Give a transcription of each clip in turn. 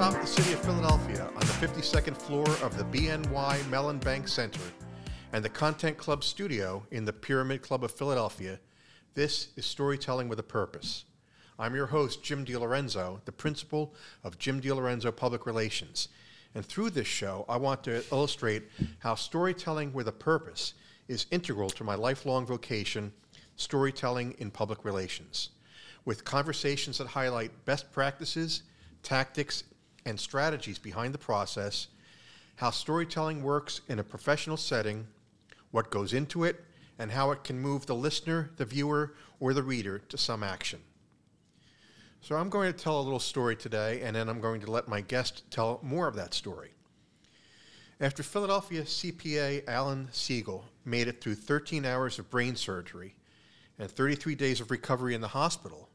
atop the city of Philadelphia on the 52nd floor of the BNY Mellon Bank Center and the Content Club studio in the Pyramid Club of Philadelphia, this is Storytelling with a Purpose. I'm your host, Jim DeLorenzo, the principal of Jim DeLorenzo Public Relations. And through this show, I want to illustrate how storytelling with a purpose is integral to my lifelong vocation, storytelling in public relations, with conversations that highlight best practices, tactics, and strategies behind the process, how storytelling works in a professional setting, what goes into it, and how it can move the listener, the viewer, or the reader to some action. So I'm going to tell a little story today, and then I'm going to let my guest tell more of that story. After Philadelphia CPA Alan Segal made it through 13 hours of brain surgery and 33 days of recovery in the hospital,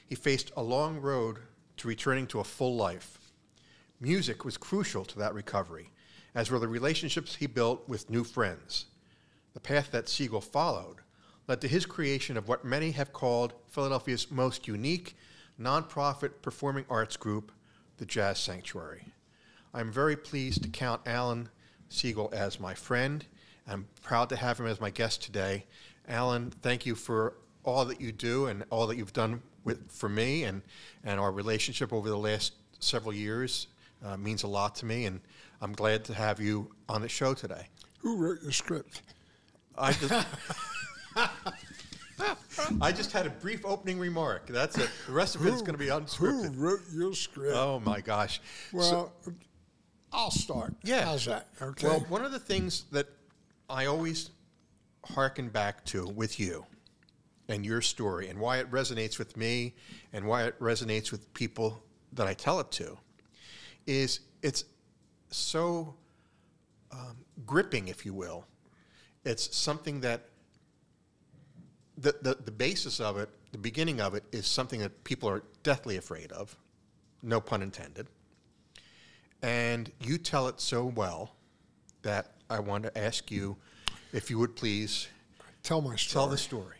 he faced a long road to returning to a full life. Music was crucial to that recovery, as were the relationships he built with new friends. The path that Segal followed led to his creation of what many have called Philadelphia's most unique nonprofit performing arts group, the Jazz Sanctuary. I'm very pleased to count Alan Segal as my friend. I'm proud to have him as my guest today. Alan, thank you for all that you do and all that you've done for me, and our relationship over the last several years means a lot to me, and I'm glad to have you on the show today. Who wrote the script? I just had a brief opening remark. That's it. The rest of it's going to be unscripted. Who wrote your script? Oh, my gosh. Well, I'll start. Yeah. How's that? Okay. Well, one of the things that I always hearken back to with you and your story and why it resonates with me and why it resonates with people that I tell it to is it's so gripping, if you will. It's something that the basis of it, the beginning of it, is something that people are deathly afraid of, no pun intended. And you tell it so well that I want to ask you if you would please tell my story. Tell the story.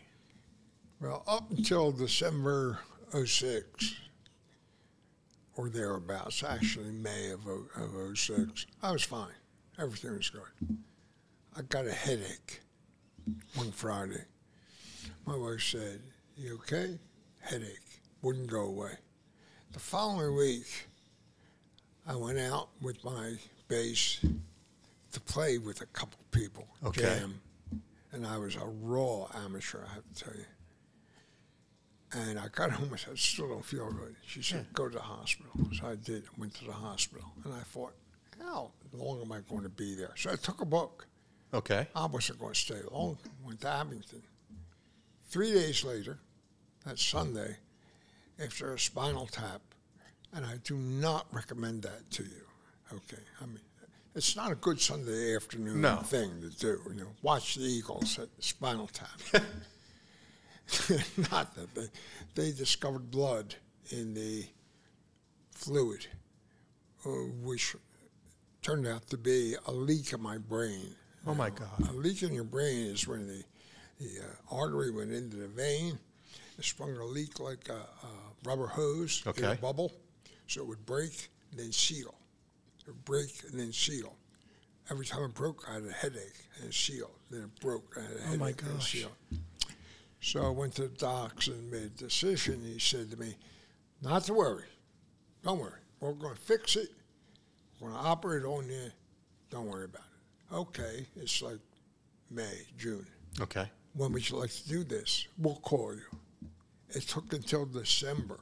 Well, up until December 06, or thereabouts, actually May of 06, I was fine. Everything was good. I got a headache one Friday. My wife said, "You okay?" Headache. Wouldn't go away. The following week, I went out with my bass to play with a couple people, jam, and I was a raw amateur, I have to tell you. And I got home, I said, "I still don't feel good." She said, "Go to the hospital." So I did. I went to the hospital, and I thought, how long am I going to be there? So I took a book. Okay. I wasn't going to stay long. Went to Abington. 3 days later, that Sunday, after a spinal tap, and I do not recommend that to you. Okay, I mean, it's not a good Sunday afternoon thing to do. You know, watch the Eagles at the spinal tap. Not that they discovered blood in the fluid, which turned out to be a leak in my brain. Oh, my God. A leak in your brain is when the artery went into the vein. It sprung a leak like a rubber hose in a bubble, so it would break and then seal. It would break and then seal. Every time it broke, I had a headache and it sealed. Then it broke, I had a headache and it sealed. So I went to the docs and made a decision. He said to me, "Not to worry. Don't worry. We're going to fix it. We're going to operate on you. Don't worry about it." Okay, it's like May, June. Okay. "When would you like to do this? We'll call you." It took until December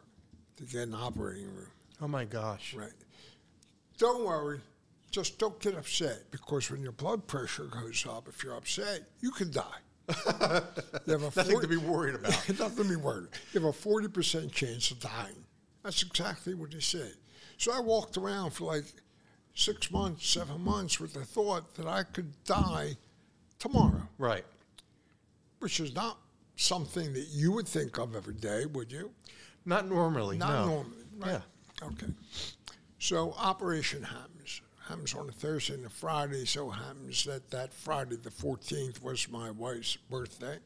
to get an operating room. Oh, my gosh. Right. Don't worry. Just don't get upset, because when your blood pressure goes up, if you're upset, you could die. You have Nothing to be worried about. Nothing to be worried about. You have a 40% chance of dying. That's exactly what he said. So I walked around for like 6 months, 7 months with the thought that I could die tomorrow. Right. Which is not something that you would think of every day, would you? Not normally, Not normally, right? Yeah. Okay. So operation happens. Happens on a Thursday and a Friday. So happens that Friday, the 14th, was my wife's birthday.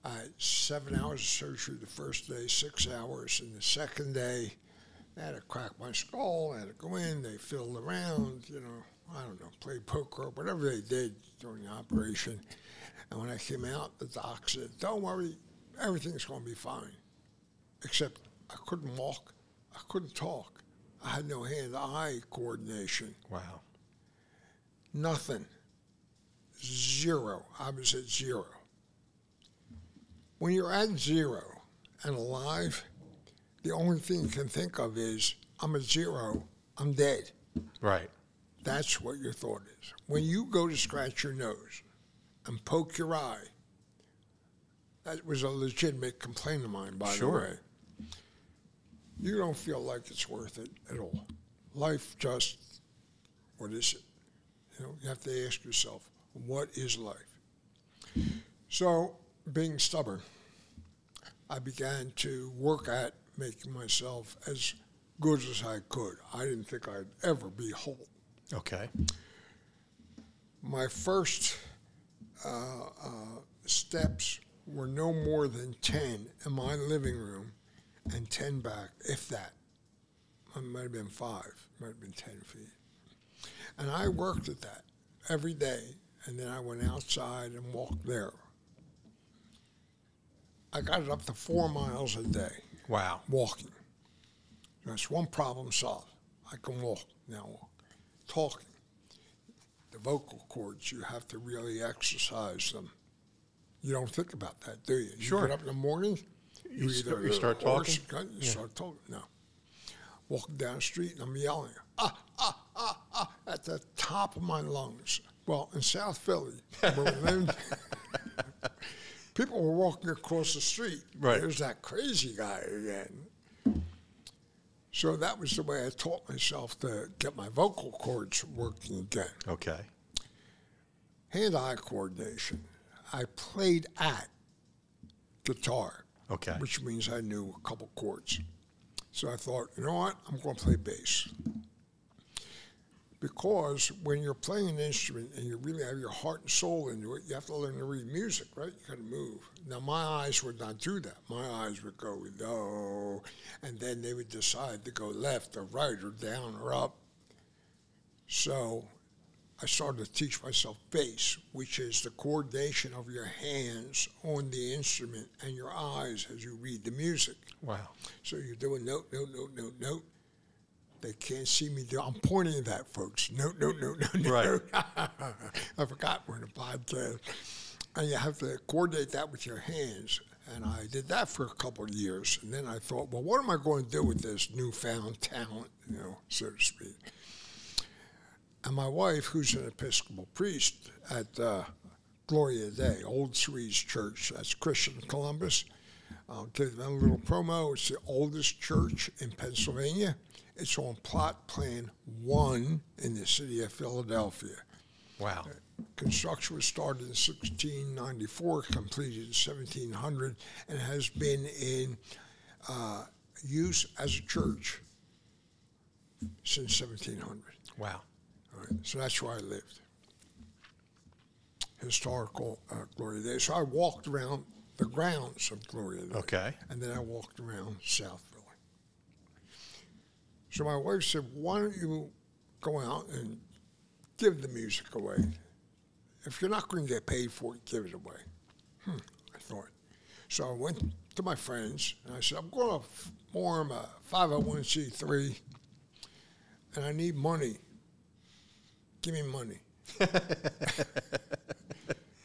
I had 7 hours of surgery the first day, 6 hours, and the second day, They had to crack my skull. I had to go in. They filled around, you know, I don't know, play poker, whatever they did during the operation. And when I came out, the doc said, don't worry, everything's going to be fine. Except I couldn't walk. I couldn't talk. I had no hand-eye coordination. Wow. Nothing. Zero. I was at zero. When you're at zero and alive, the only thing you can think of is, I'm at zero, I'm dead. Right. That's what your thought is. When you go to scratch your nose and poke your eye, that was a legitimate complaint of mine, by the way. You don't feel like it's worth it at all. Life just, what is it? You know, you have to ask yourself, what is life? So, being stubborn, I began to work at making myself as good as I could. I didn't think I'd ever be whole. Okay. My first steps were no more than 10 in my living room and 10 back, if that. It might have been 5, might have been 10 feet. And I worked at that every day, and then I went outside and walked there. I got it up to 4 miles a day. Wow. Walking. That's one problem solved. I can walk, now walk. Talking. The vocal cords, you have to really exercise them. You don't think about that, do you? Sure. You get up in the morning, you start talking? You start talking. No. Walking down the street and I'm yelling, at the top of my lungs. Well, in South Philly, where we lived, people were walking across the street. Right. There's that crazy guy again. So that was the way I taught myself to get my vocal cords working again. Okay. Hand-eye coordination. I played at guitar, Okay. which means I knew a couple chords. So I thought, you know what? I'm going to play bass. Because when you're playing an instrument and you really have your heart and soul into it, you have to learn to read music, right? You got to move. Now, my eyes would not do that. My eyes would go, no, and then they would decide to go left or right or down or up. So I started to teach myself bass, which is the coordination of your hands on the instrument and your eyes as you read the music. Wow. So you're doing note, note, note, note, note. They can't see me do. I'm pointing at that, folks. Note, note, note, note, note. Right. I forgot we're in a podcast. And you have to coordinate that with your hands. And I did that for a couple of years. And then I thought, well, what am I going to do with this newfound talent, you know, so to speak? And my wife, who's an Episcopal priest at Gloria Dei, Old Swedes Church, that's Christian Columbus. I'll give them a little promo. It's the oldest church in Pennsylvania. It's on plot plan 1 in the city of Philadelphia. Wow. Construction was started in 1694, completed in 1700, and has been in use as a church since 1700. Wow. All right, so that's where I lived. Historical Gloria Dei. So I walked around the grounds of Gloria Dei. Okay. And then I walked around South Philly. So my wife said, why don't you go out and give the music away? If you're not going to get paid for it, give it away. I thought. So I went to my friends, and I said, I'm going to form a 501c3, and I need money. Give me money.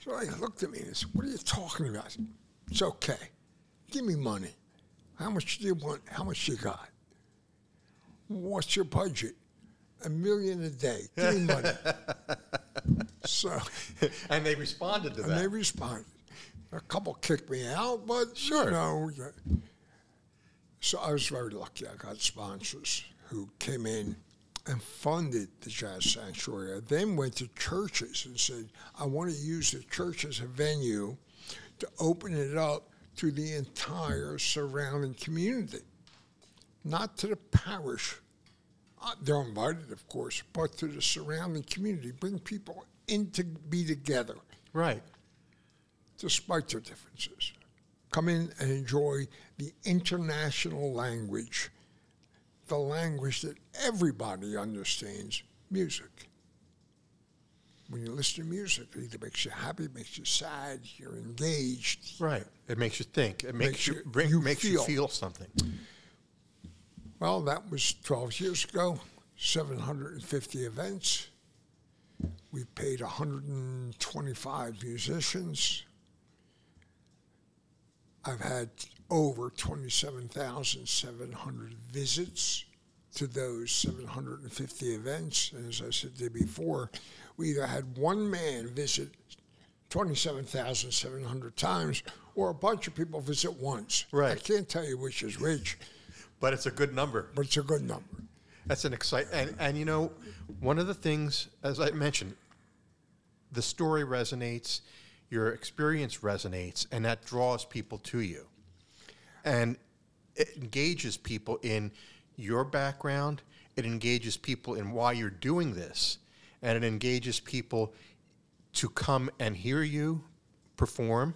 So they looked at me and said, what are you talking about? I said, it's okay. Give me money. How much do you want? How much you got? What's your budget? $1 million a day. Give me money. So, and they responded to that. And they responded. A couple kicked me out, but sure. You know. So I was very lucky. I got sponsors who came in and funded the Jazz Sanctuary. I then went to churches and said, I want to use the church as a venue to open it up to the entire surrounding community. Not to the parish. They're invited, of course, but to the surrounding community. Bring people in to be together. Right. Despite their differences. Come in and enjoy the international language the language that everybody understands, music. When you listen to music, it either makes you happy, makes you sad, you're engaged. Right. It makes you think. It makes you feel something. Well, that was 12 years ago, 750 events. We paid 125 musicians. I've had over 27,700 visits to those 750 events. And as I said to you before, we either had one man visit 27,700 times or a bunch of people visit once. Right. I can't tell you which is which. But it's a good number. But it's a good number. That's an exciting, and you know, one of the things, as I mentioned, the story resonates, your experience resonates, and that draws people to you. And it engages people in your background, it engages people in why you're doing this, and it engages people to come and hear you perform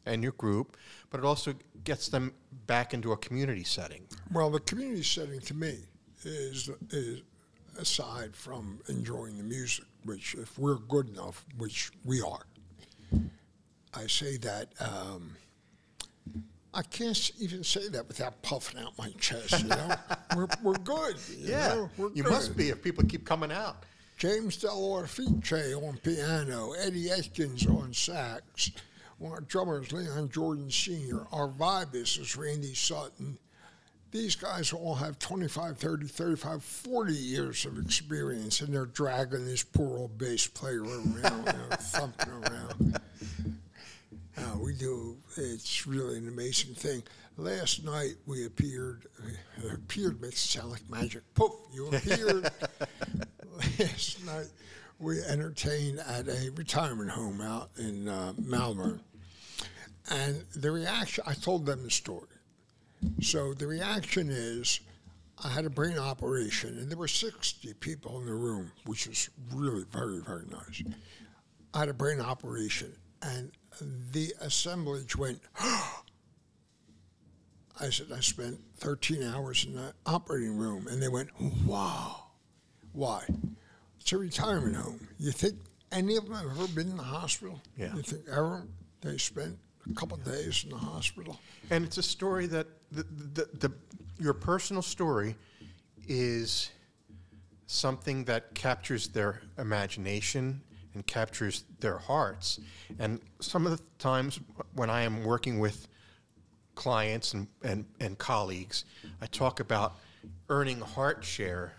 and your group, but it also gets them back into a community setting. Well, the community setting to me is aside from enjoying the music, which if we're good enough, which we are, I say that, I can't even say that without puffing out my chest, you know? we're good. You know? We're you good. must be if people keep coming out. James Delorfice on piano, Eddie Atkins on sax, our drummers, Leon Jordan Sr., our vibist is Randy Sutton. These guys all have 25, 30, 35, 40 years of experience, and they're dragging this poor old bass player around, you know, thumping around. It's really an amazing thing. Last night we appeared makes it sound like magic. Poof, you appeared. Last night we entertained at a retirement home out in Malvern. And the reaction, I told them the story. So the reaction is, I had a brain operation, and there were 60 people in the room, which was really very, very nice. I had a brain operation, and the assemblage went, I said, I spent 13 hours in the operating room, and they went, wow. Why? It's a retirement home. You think any of them have ever been in the hospital? Yeah. You think ever they spent a couple of days in the hospital? And it's a story that your personal story is something that captures their imagination and captures their hearts. And some of the times when I am working with clients and colleagues, I talk about earning heart share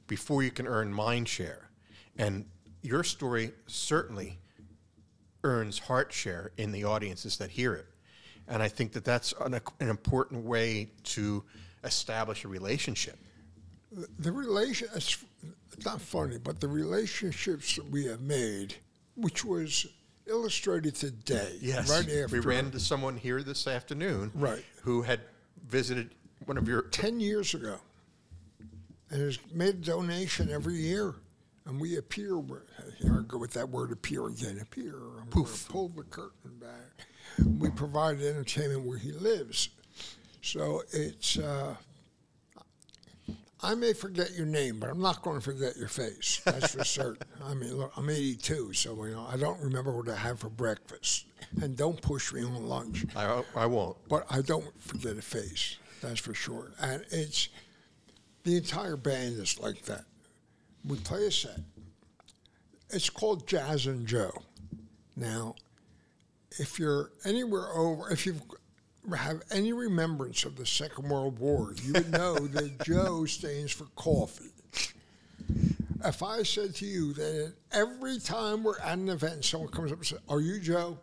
before you can earn mind share. And your story certainly earns heart share in the audiences that hear it. And I think that that's an important way to establish a relationship. It's not funny, but the relationships that we have made, which was illustrated today. Yes, right after. We ran into someone here this afternoon who had visited one of your... 10 years ago. And has made a donation every year. And we appear, here I go with that word appear again, appear. Poof. Pull the curtain back. We provide entertainment where he lives. So it's, I may forget your name, but I'm not going to forget your face. That's for certain. I mean, look, I'm 82, so you know, I don't remember what I had for breakfast. And don't push me on lunch. I won't. But I don't forget a face, that's for sure. And it's, the entire band is like that. We play a set. It's called Jazz and Joe. Now, if you're anywhere over, if you have any remembrance of the Second World War, you would know that Joe stands for coffee. If I said to you that every time we're at an event, someone comes up and says, "Are you Joe?"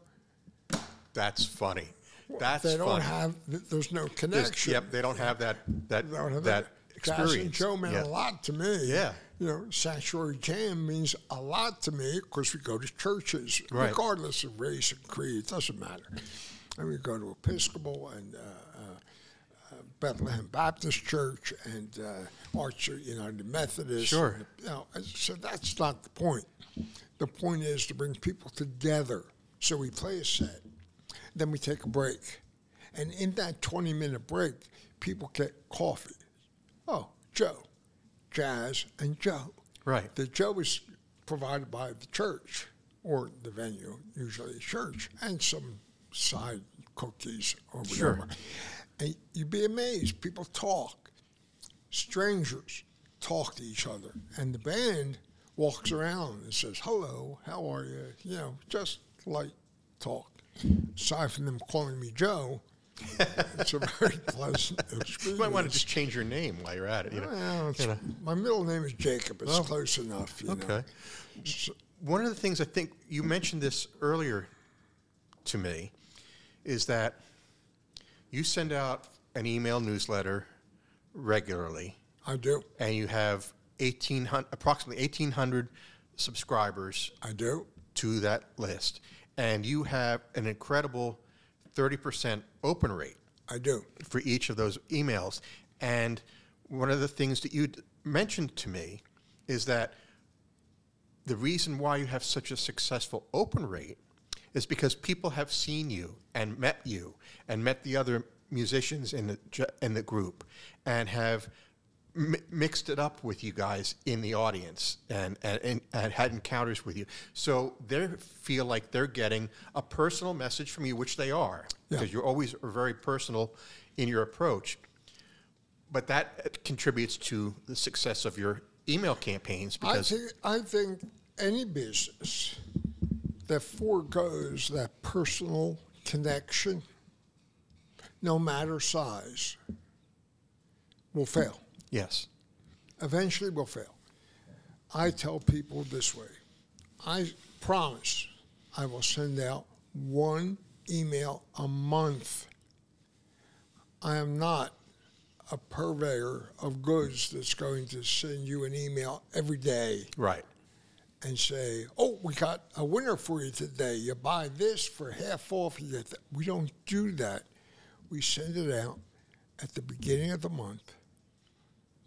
That's funny. They don't have, there's no connection. They don't have that experience. Jazz and Joe meant a lot to me. Yeah. You know, Sanctuary Jam means a lot to me because we go to churches, regardless of race and creed. It doesn't matter. And we go to Episcopal and Bethlehem Baptist Church and Archer United Methodist. Sure. And, you know, so that's not the point. The point is to bring people together. So we play a set. Then we take a break. And in that 20-minute break, people get coffee. Oh, Joe, Jazz and Joe. Right. The Joe is provided by the church or the venue, usually a church, and some side cookies or whatever. Sure. And you'd be amazed. People talk. Strangers talk to each other. And the band walks around and says, hello, how are you? You know, just light talk. Aside from them calling me Joe, it's a very pleasant experience. You might want to just change your name while you're at it. Well, my middle name is Jacob. It's close enough. You know. So, one of the things I think you mentioned this earlier to me is that you send out an email newsletter regularly. I do. And you have approximately 1,800 subscribers. I do. To that list. And you have an incredible 30% open rate. I do. For each of those emails. And one of the things that you mentioned to me is that the reason why you have such a successful open rate is because people have seen you and met the other musicians in the group and have mixed it up with you guys in the audience and had encounters with you. So they feel like they're getting a personal message from you, which they are, because you're always very personal in your approach. But that contributes to the success of your email campaigns. Because I think any business that foregoes that personal connection, no matter size, will fail. Yes. Eventually will fail. I tell people this way. I promise I will send out one email a month. I am not a purveyor of goods that's going to send you an email every day. Right. And say, oh, we got a winner for you today. You buy this for half off. You get that. We don't do that. We send it out at the beginning of the month,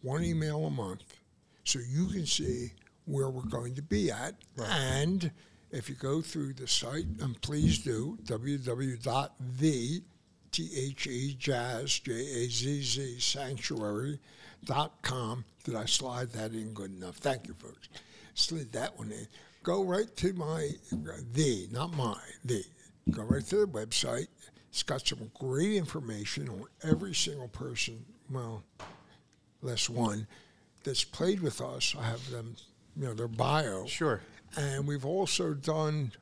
one email a month, so you can see where we're going to be at. Right. And if you go through the site, and please do, www.thejazz.com. Did I slide that in good enough? Thank you, folks. Slid that one in. Go right to my, not my, Go right to the website. It's got some great information on every single person, well, less one, that's played with us. I have them, their bio. Sure. And we've also done,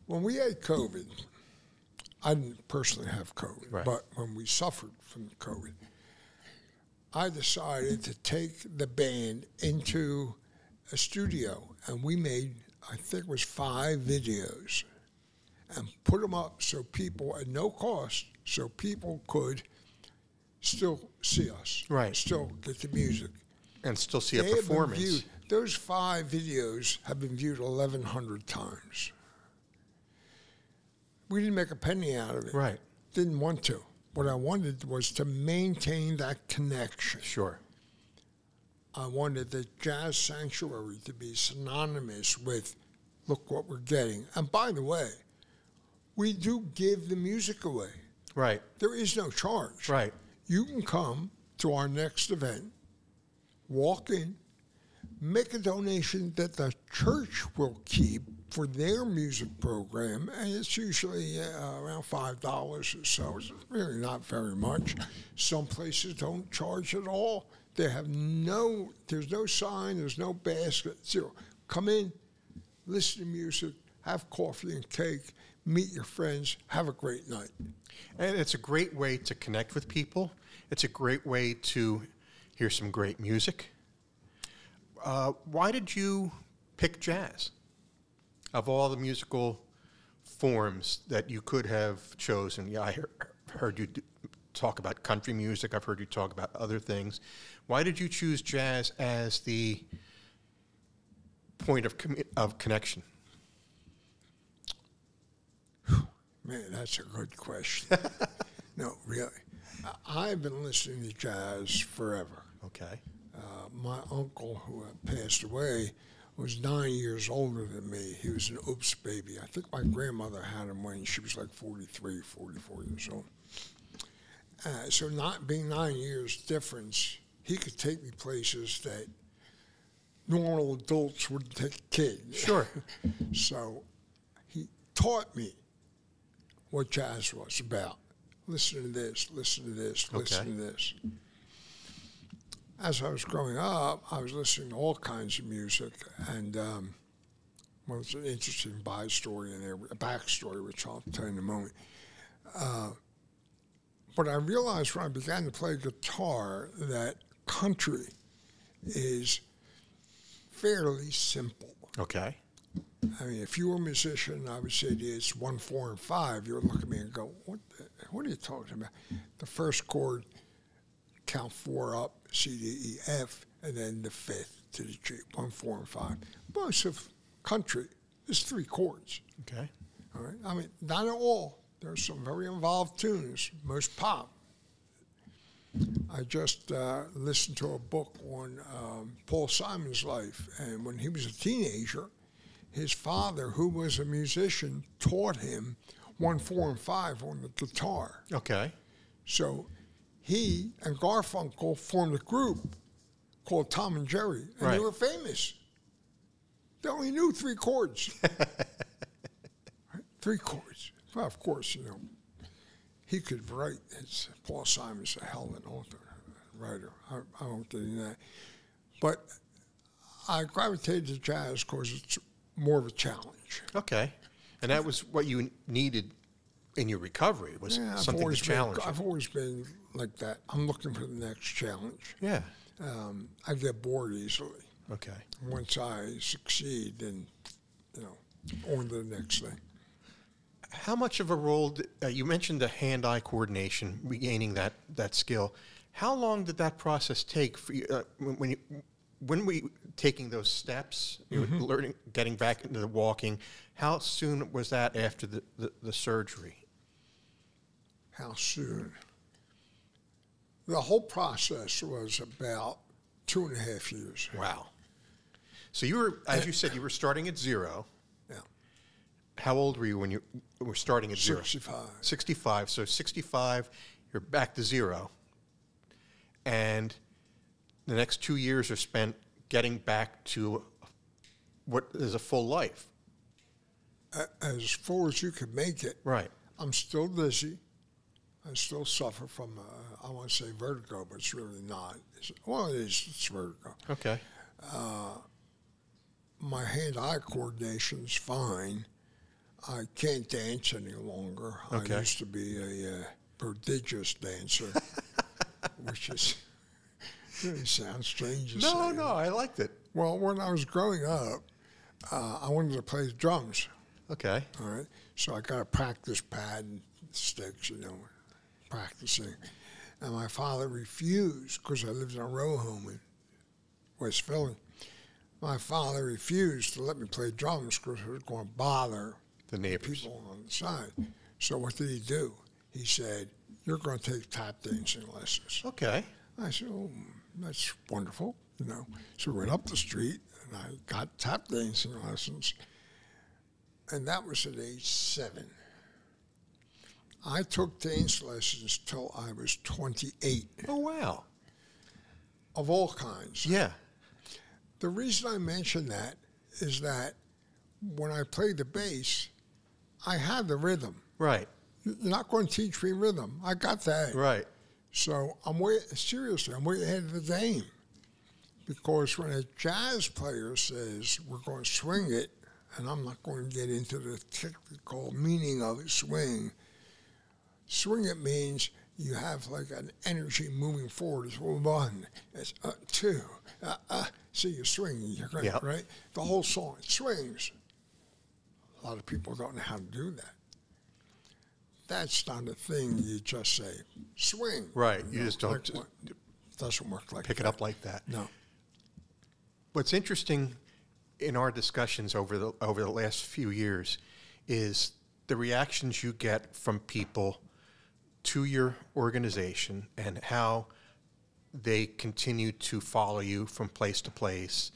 when we had COVID, I didn't personally have COVID, right. But when we suffered from COVID, I decided to take the band into a studio, and we made, I think it was 5 videos, and put them up so people, at no cost, so people could still see us. Right. Still get the music. And still see a performance. Those 5 videos have been viewed 1,100 times. We didn't make a penny out of it. Right. Didn't want to. What I wanted was to maintain that connection. Sure. I wanted the Jazz Sanctuary to be synonymous with, look what we're getting. And by the way, we do give the music away. Right. There is no charge. Right. You can come to our next event, walk in, make a donation that the church will keep for their music program, and it's usually around $5 or so. It's really not very much. Some places don't charge at all. They have there's no sign, there's no basket, zero. Come in, listen to music, have coffee and cake, meet your friends, have a great night. And it's a great way to connect with people. It's a great way to hear some great music. Why did you pick jazz? Of all the musical forms that you could have chosen, I heard you talk about country music. I've heard you talk about other things. Why did you choose jazz as the point of connection? Man, that's a good question. No, really. I've been listening to jazz forever. Okay. My uncle, who passed away, was 9 years older than me. He was an oops baby. I think my grandmother had him when she was like 43, 44 years old. So not being 9 years difference, he could take me places that normal adults wouldn't take a kid. Sure. So he taught me what jazz was about. Listen to this, listen to this, listen to this. As I was growing up, I was listening to all kinds of music, and well, it's an interesting backstory in there, a backstory, which I'll tell you in a moment. But I realized when I began to play guitar that country is fairly simple. Okay. I mean, if you were a musician, I would say to you, it's 1, 4, and 5. You would look at me and go, what are you talking about? The first chord, count 4 up, C, D, E, F, and then the 5th to the G, 1, 4, and 5. Most of country is 3 chords. Okay. All right. I mean, not at all. There's some very involved tunes, most pop. I just listened to a book on Paul Simon's life, and when he was a teenager, his father, who was a musician, taught him 1, 4, and 5 on the guitar. Okay. So he and Garfunkel formed a group called Tom and Jerry, and they were famous. They only knew 3 chords. Right? 3 chords. Well, of course, you know, he could write. Paul Simon's a hell of an author, writer. I won't get into that. But I gravitated to jazz because it's more of a challenge. Okay. And that was what you needed in your recovery, was something to challenge you. I've always been like that. I'm looking for the next challenge. Yeah. I get bored easily. Okay. Once I succeed, then, you know, on to the next thing. How much of a role, you mentioned the hand-eye coordination, regaining that skill. How long did that process take for you, when were you taking those steps, you were learning, getting back into the walking? How soon was that after the surgery? How soon? The whole process was about 2.5 years. Wow. So you were, as you said, you were starting at 0. Yeah. How old were you when you were starting at 0? 65. 65. So 65, you're back to 0. And the next 2 years are spent getting back to what is a full life. As full as you could make it. Right. I'm still dizzy. I still suffer from, I want to say vertigo, but it's really not. Well, it is. It's vertigo. Okay. My hand-eye coordination's fine. I can't dance any longer. Okay. I used to be a prodigious dancer, which is really sounds strange to say. No, I liked it. Well, when I was growing up, I wanted to play drums. Okay. All right. So I got a practice pad and sticks, you know, practicing. And my father refused, because I lived in a row home in West Philly. My father refused to let me play drums because it was going to bother The neighbors. people on the side. So what did he do? He said, "You're going to take tap dancing lessons." Okay. I said, "Oh, that's wonderful," you know. So we went up the street, and I got tap dancing lessons. And that was at age 7. I took dance lessons till I was 28, Oh, wow. of all kinds. Yeah. The reason I mention that is that when I played the bass, I had the rhythm. Right. You're not going to teach me rhythm. I got that. Right. So I'm way ahead of the game. Because when a jazz player says, "We're going to swing it," and I'm not going to get into the technical meaning of a swing. Swing it means you have like an energy moving forward. It's 1, it's 2. So you're swinging, you're going, Yep. right? The whole song swings. A lot of people don't know how to do that. That's not a thing you just say, swing. Right. You just don't it doesn't work like pick that. it up like that. No. What's interesting in our discussions over the last few years is the reactions you get from people to your organization and how they continue to follow you from place to place.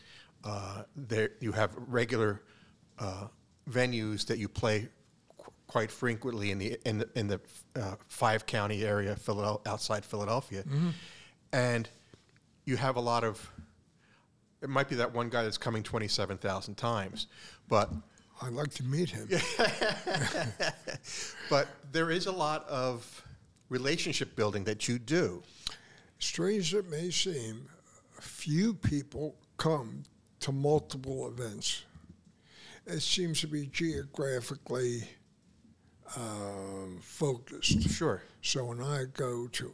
You have regular venues that you play quite frequently in the 5-county area, outside Philadelphia, and you have a lot of, it might be that one guy that's coming 27,000 times, but I'd like to meet him. but there is a lot of relationship building that you do. Strange as it may seem, few people come to multiple events. It seems to be geographically focused. Sure. So when I go to,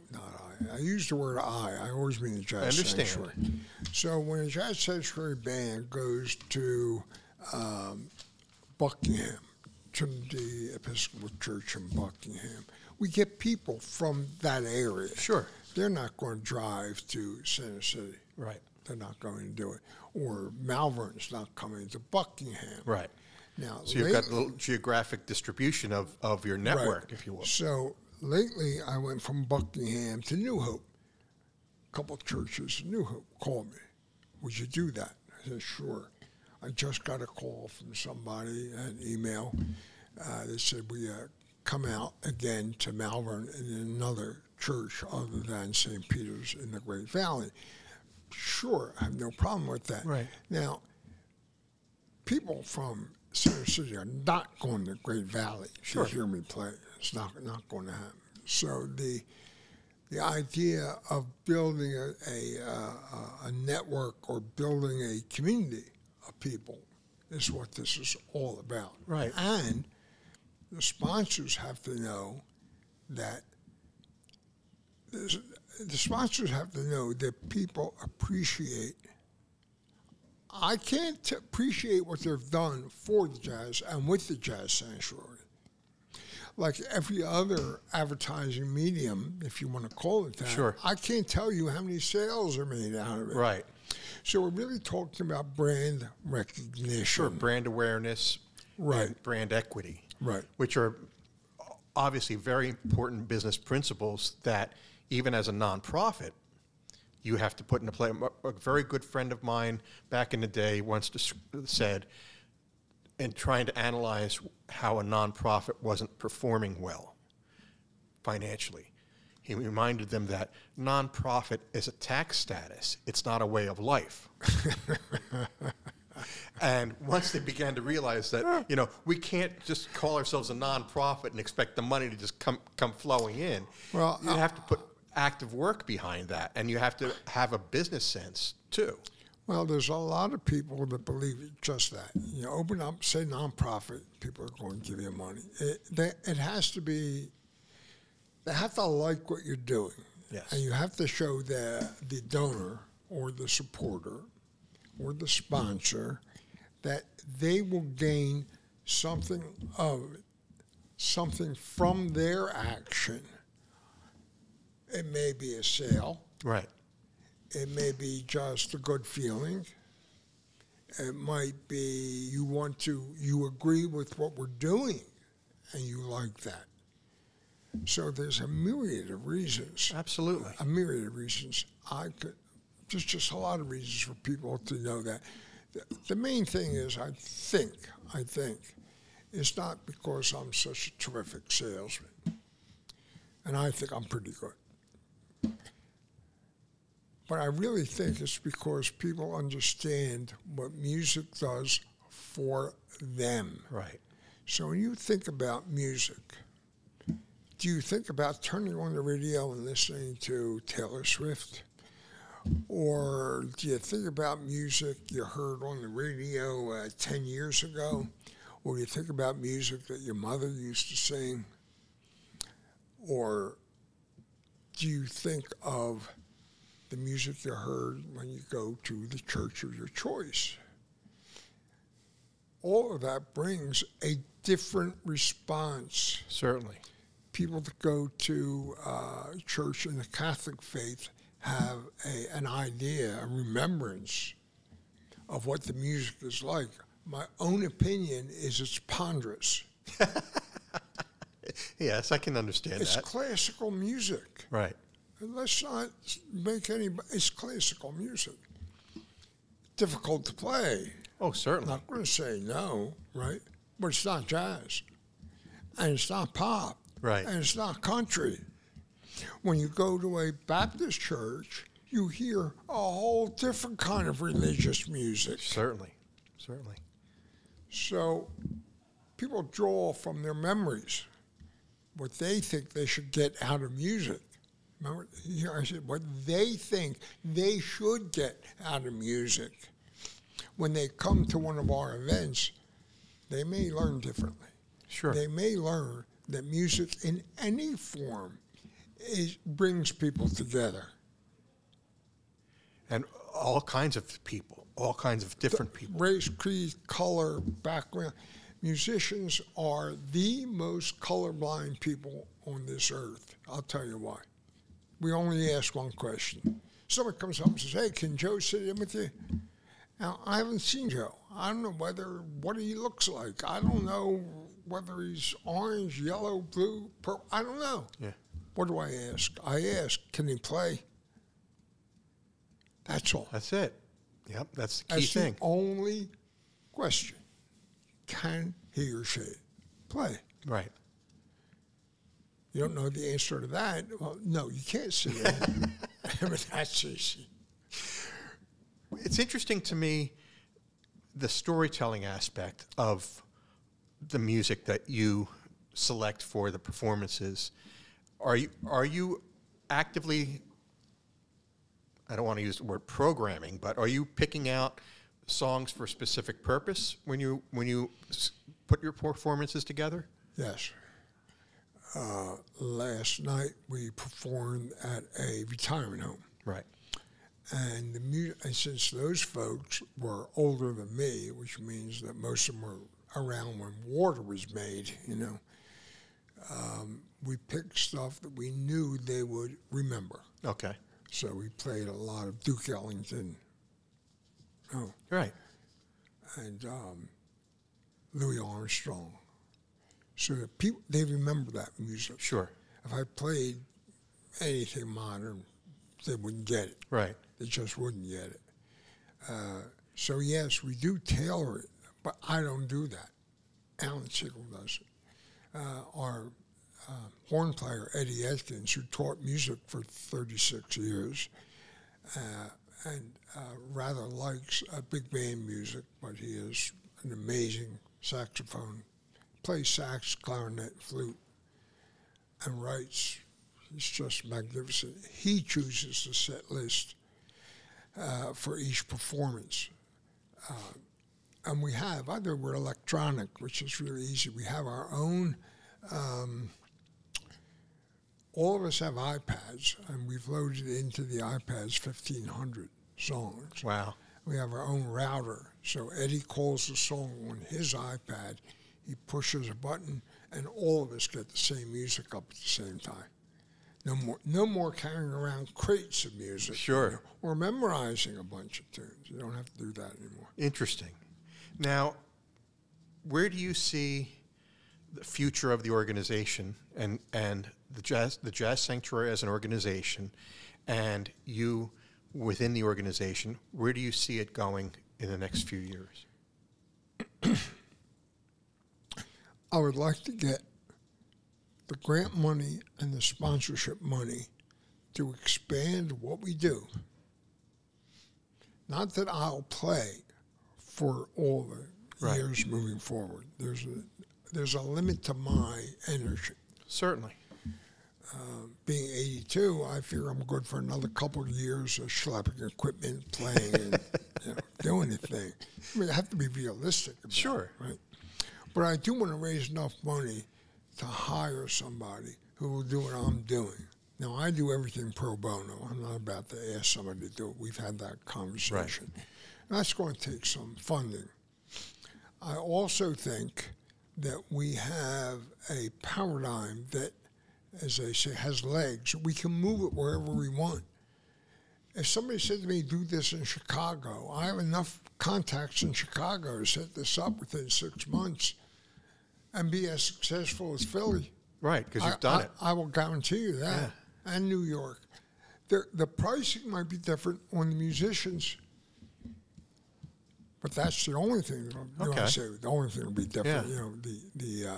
I use the word I always mean the Jazz Sanctuary. So when a Jazz Sanctuary band goes to Buckingham, to the Episcopal Church in Buckingham, we get people from that area. Sure. They're not going to drive to Center City. Right. They're not going to do it. Or Malvern's not coming to Buckingham. Right. Now, so you've got a little geographic distribution of your network, right, if you will. So lately I went from Buckingham to New Hope. A couple of churches in New Hope called me. Would you do that? I said, sure. I just got a call from somebody, an email. They said, we come out again to Malvern in another church other than St. Peter's in the Great Valley. Sure, I have no problem with that. Right. Now, people from Center City are not going to Great Valley to hear me play. It's not going to happen. So the idea of building a network or building a community of people is what this is all about. Right. And the sponsors have to know that people appreciate. I can't appreciate what they've done for the Jazz and with the Jazz Sanctuary. Like every other advertising medium, if you want to call it that, sure, I can't tell you how many sales are made out of it. Right. So we're really talking about brand recognition. Sure, brand awareness, right, and brand equity, right, which are obviously very important business principles that even as a nonprofit, you have to put into play. A very good friend of mine back in the day once said, in trying to analyze how a nonprofit wasn't performing well financially, he reminded them that nonprofit is a tax status. It's not a way of life. And once they began to realize that, we can't just call ourselves a nonprofit and expect the money to just come flowing in. Well, you have to put active work behind that, and you have to have a business sense too. Well, there's a lot of people that believe just that. Open up, say nonprofit, people are going to give you money. It has to be, they have to like what you're doing. Yes. And you have to show the donor or the supporter or the sponsor that they will gain something from their action. It may be a sale. Right. It may be just a good feeling. It might be you agree with what we're doing and you like that. So there's a myriad of reasons. Absolutely. A myriad of reasons. There's just a lot of reasons for people to know that. The main thing is, I think, it's not because I'm such a terrific salesman. And I think I'm pretty good. But I really think it's because people understand what music does for them. Right. So when you think about music, do you think about turning on the radio and listening to Taylor Swift? Or do you think about music you heard on the radio 10 years ago? Or do you think about music that your mother used to sing? Or do you think of the music you heard when you go to the church of your choice? All of that brings a different response. Certainly. People that go to church in the Catholic faith have an idea, a remembrance of what the music is like. My own opinion is it's ponderous. Yes, I can understand It's that. classical music. Right. And let's not make it's classical music. Difficult to play. Oh, certainly. I'm not going to say no, right? But it's not jazz. And it's not pop. Right. And it's not country. When you go to a Baptist church, you hear a whole different kind of religious music. Certainly. Certainly. So people draw from their memories what they think they should get out of music. Remember, here I said what they think they should get out of music. When they come to one of our events, they may learn differently. Sure. They may learn that music in any form brings people together. And all kinds of people, all kinds of different people. Race, creed, color, background. Musicians are the most colorblind people on this earth. I'll tell you why. We only ask one question. Someone comes up and says, hey, can Joe sit in with you? Now, I haven't seen Joe. I don't know what he looks like. I don't know whether he's orange, yellow, blue, purple. I don't know. Yeah. What do I ask? I ask, can he play? That's all. That's it. Yep, that's the key That's thing. the only question. Can he or she play? Right. You don't know the answer to that? Well, no, you can't see it. But that's easy. It's interesting to me, the storytelling aspect of the music that you select for the performances. Are you actively, I don't want to use the word programming, but are you picking out songs for a specific purpose when you put your performances together? Yes. Last night we performed at a retirement home. Right. And and since those folks were older than me, which means that most of them were around when water was made, we picked stuff that we knew they would remember. Okay. So we played a lot of Duke Ellington. Oh. Right. And Louis Armstrong. So that people, they remember that music. Sure. If I played anything modern, they wouldn't get it. Right. They just wouldn't get it. So yes, we do tailor it, but I don't do that. Alan Segal does it. Our horn player, Eddie Atkins, who taught music for 36 years, and rather likes big band music, but he is an amazing saxophone, plays sax, clarinet, flute, and writes. He's just magnificent. He chooses the set list for each performance. And we have, either we're electronic, which is really easy. We have our own, all of us have iPads, and we've loaded into the iPads 1,500 songs. Wow. We have our own router. So Eddie calls the song on his iPad. He pushes a button, and all of us get the same music up at the same time. No more carrying around crates of music. Sure. Or memorizing a bunch of tunes. You don't have to do that anymore. Interesting. Now, where do you see the future of the organization and the Jazz Sanctuary as an organization, and you within the organization? Where do you see it going in the next few years? I would like to get the grant money and the sponsorship money to expand what we do. Not that I'll play for all the years moving forward. There's a limit to my energy. Certainly. Being 82, I figure I'm good for another couple of years of schlepping equipment, playing, and doing the thing. I mean, I have to be realistic about Sure. it, right? But I do want to raise enough money to hire somebody who will do what I'm doing. Now, I do everything pro bono. I'm not about to ask somebody to do it. We've had that conversation. Right. That's going to take some funding. I also think that we have a paradigm that, as they say, has legs. We can move it wherever we want. If somebody said to me, do this in Chicago, I have enough contacts in Chicago to set this up within 6 months and be as successful as Philly. Right, because you've done it. I will guarantee you that. Yeah. And New York. The pricing might be different on the musicians, but that's the only thing. I say the only thing will be different. Yeah. The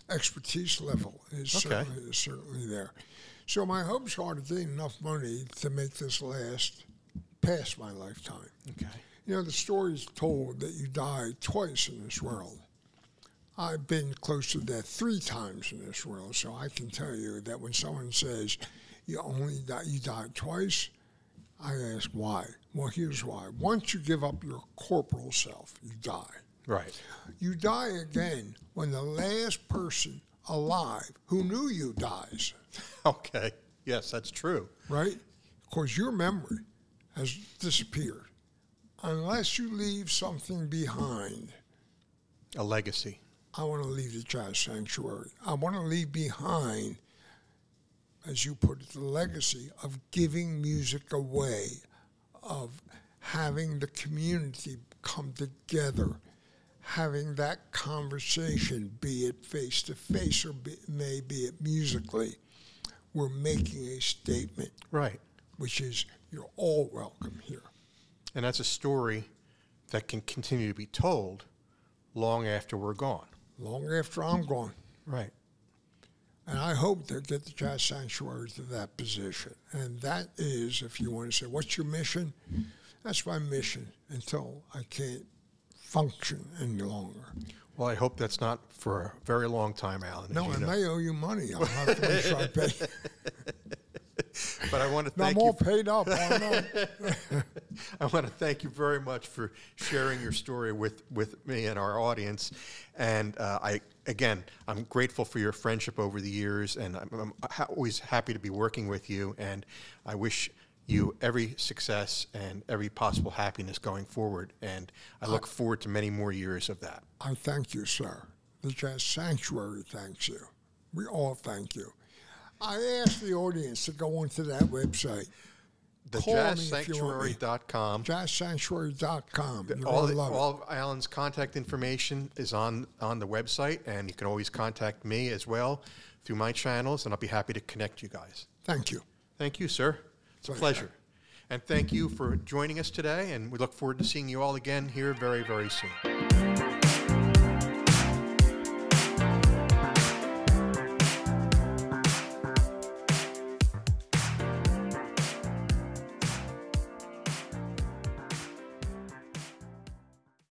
expertise level is certainly there. So my hopes are to gain enough money to make this last past my lifetime. Okay. You know, the story's told that you die twice in this world. I've been close to death 3 times in this world, so I can tell you that when someone says you died twice, I ask why. Well, here's why. Once you give up your corporal self, you die. Right. You die again when the last person alive who knew you dies. Okay. Yes, that's true. Right? Because your memory has disappeared. Unless you leave something behind. A legacy. I want to leave the jazz sanctuary. I want to leave behind, as you put it, the legacy of giving music away, of having the community come together, having that conversation, be it face-to-face or maybe it musically. We're making a statement. Right. Which is, you're all welcome here. And that's a story that can continue to be told long after we're gone. Long after I'm gone. Right. And I hope to get the Jazz Sanctuary to that position. And that is, if you want to say, what's your mission? That's my mission until I can't function any longer. Well, I hope that's not for a very long time, Alan. No, I may owe you money. I'll have to make sure I pay. But I want to thank I'm you. all paid up. I want to thank you very much for sharing your story with me and our audience. And I'm grateful for your friendship over the years, and I'm always happy to be working with you. And I wish you every success and every possible happiness going forward. And I look forward to many more years of that. I thank you, sir. The Jazz Sanctuary thanks you. We all thank you. I asked the audience to go onto that website. TheJazzSanctuary.com. JazzSanctuary.com. All of Alan's contact information is on the website, and you can always contact me as well through my channels, and I'll be happy to connect you guys. Thank you. Thank you, sir. It's a pleasure. And thank you for joining us today, and we look forward to seeing you all again here very, very soon.